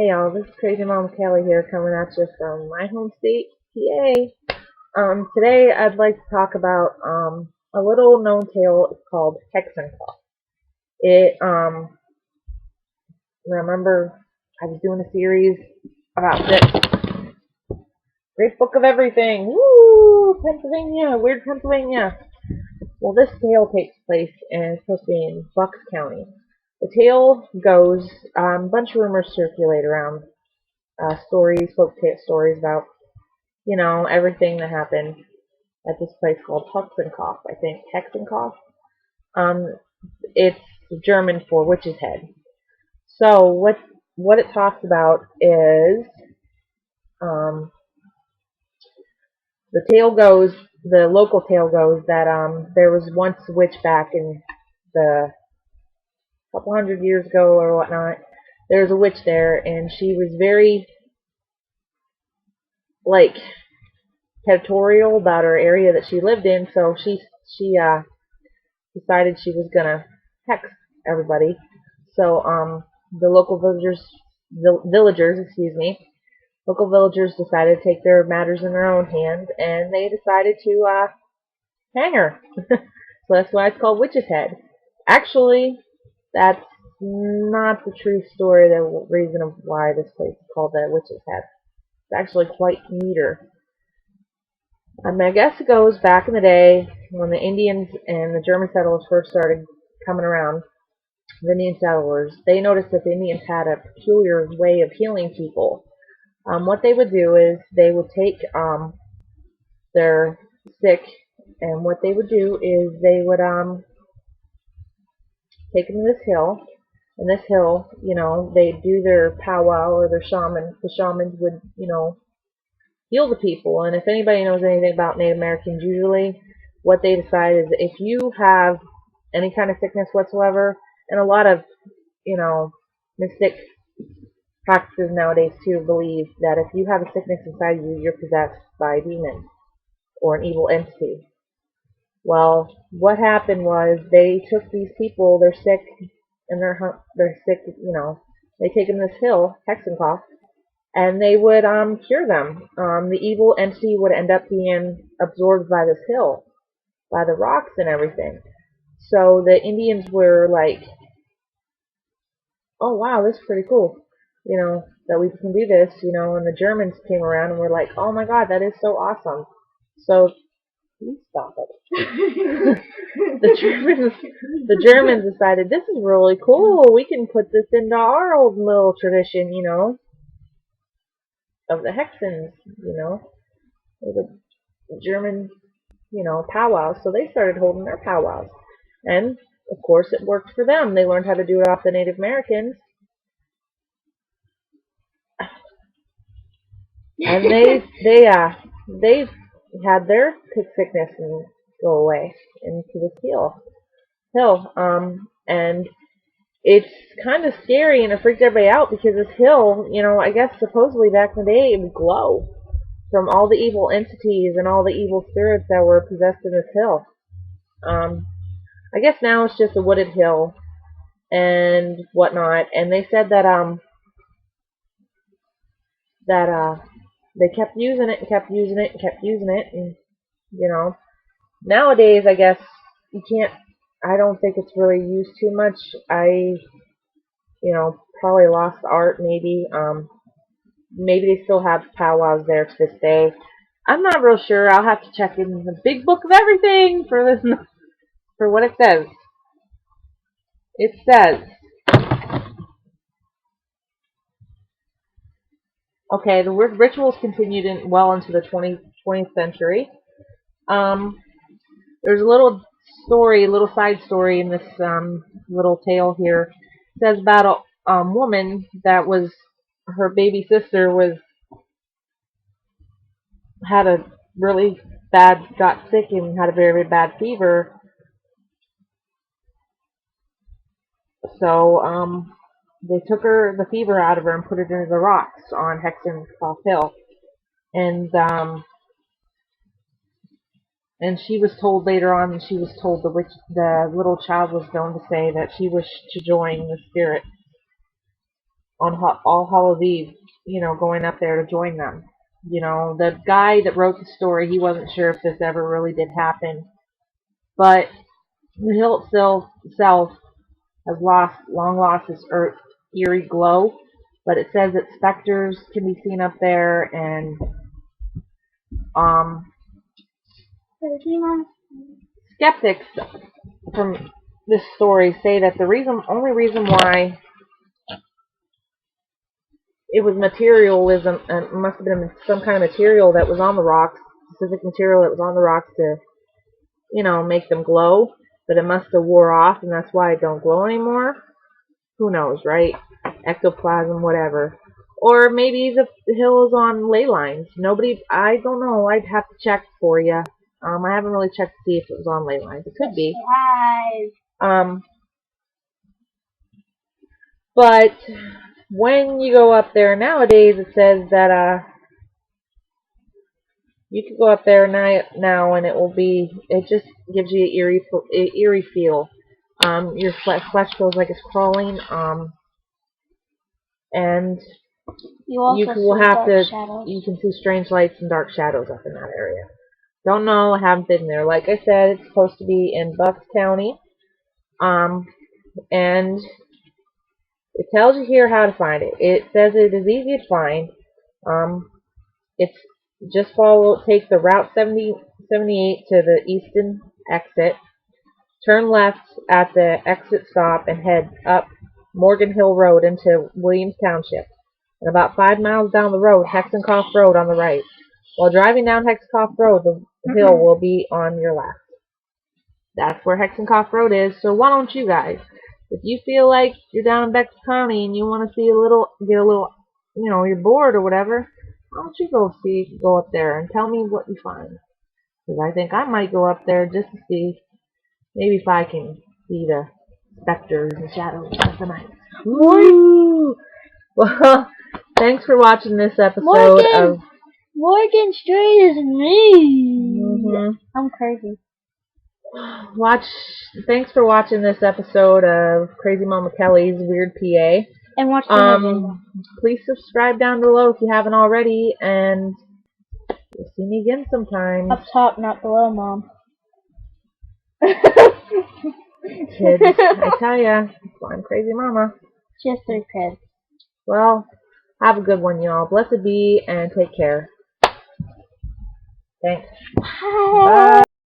Hey y'all, this is Crazy Mom Kelly here coming at you from my home state, PA. Today I'd like to talk about a little known tale called HexenKnopf. Remember I was doing a series about this great book of everything. Woo! Pennsylvania, weird Pennsylvania. Well, this tale takes place and it's supposed to be in Bucks County. The tale goes, a bunch of rumors circulate around. Folk tale stories about, everything that happened at this place called HexenKnopf. I think HexenKnopf. Um, it's German for witch's head. So what it talks about is, um, the local tale goes that there was once a witch back in the couple hundred years ago or whatnot. There was a witch there, and she was very like territorial about her area that she lived in, so she decided she was gonna hex everybody. So the local villagers decided to take their matters in their own hands, and they decided to hang her. So that's why it's called Witch's Head. Actually, that's not the true story. The reason of why this place is called the Witch's Head. It's actually quite neater. I guess it goes back in the day when the Indians and the German settlers first started coming around. The Indian settlers, they noticed that the Indians had a peculiar way of healing people. What they would do is they would take their sick, and what they would do is they would take them to this hill. And this hill, they'd do their powwow or their shaman. The shamans would, heal the people. And if anybody knows anything about Native Americans, usually what they decide is if you have any kind of sickness whatsoever, and a lot of, mystic practices nowadays too believe that if you have a sickness inside you, you're possessed by a demon or an evil entity. Well, what happened was they took these people, they're sick, and they're sick, they take them to this hill, HexenKnopf, and they would cure them. The evil entity would end up being absorbed by this hill, by the rocks and everything. So the Indians were like, oh wow, this is pretty cool, that we can do this, and the Germans came around and were like, oh my god, that is so awesome. So, please stop it. the Germans decided, this is really cool, we can put this into our old little tradition, of the Hexens, the German, powwows. So they started holding their powwows. And, of course, it worked for them. They learned how to do it off the Native Americans. And they had their sickness and go away into this hill. And it's kind of scary, and it freaked everybody out because this hill, I guess supposedly back in the day it would glow from all the evil entities and all the evil spirits that were possessed in this hill. I guess now it's just a wooded hill and whatnot, and they said that they kept using it and kept using it and kept using it, and nowadays I guess you can't. I don't think it's really used too much. Probably lost art maybe. Maybe they still have powwows there to this day. I'm not real sure. I'll have to check in the big book of everything for this, for what it says. It says, okay, the rituals continued well into the 20th century. There's a little side story in this little tale here. It says about a woman that was, her baby sister had a really got sick and had a very, very bad fever. So they took the fever out of her and put it into the rocks on HexenKnopf Hill, and she was told later on, the little child was known to say that she wished to join the spirit on All Hallows Eve, going up there to join them. The guy that wrote the story, he wasn't sure if this ever really did happen, but the hill itself has long lost its eerie glow, but it says that specters can be seen up there, and skeptics from this story say that the only reason why it was materialism, and it must have been some kind of material that was on the rocks, specific material that was on the rocks to, make them glow, but it must have wore off, and that's why it don't glow anymore. Who knows, right? Ectoplasm, whatever. Or maybe the hill is on ley lines. I don't know. I'd have to check for you. I haven't really checked to see if it was on ley lines. It could be. But when you go up there nowadays, it says that you can go up there now, and it just gives you an eerie feel. Your flesh feels like it's crawling. And you can see strange lights and dark shadows up in that area. Don't know, I haven't been there. Like I said, it's supposed to be in Bucks County. And it tells you here how to find it. It says it is easy to find. It's just take the Route 78 to the eastern exit. Turn left at the exit stop and head up Morgan Hill Road into Williams Township. And about 5 miles down the road, HexenKnopf Road on the right. While driving down HexenKnopf Road, the hill will be on your left. That's where HexenKnopf Road is. So why don't you guys, if you feel like you're down in Bucks County and you want to get a little, you're bored or whatever, why don't you go up there and tell me what you find? Because I think I might go up there just to see, maybe if I can see the specters and shadows of the night. Woo! Well, thanks for watching this episode of Morgan Straight is me. I'm crazy. Thanks for watching this episode of Crazy Mama Kelly's Weird PA. And watch the movie. Please subscribe down below if you haven't already, and you'll see me again sometime. Up top, not below, Mom. Kids, I tell ya, I'm Crazy Mama. Just 3 kids. Well, have a good one, y'all. Blessed be, and take care. Thanks. Bye. Bye.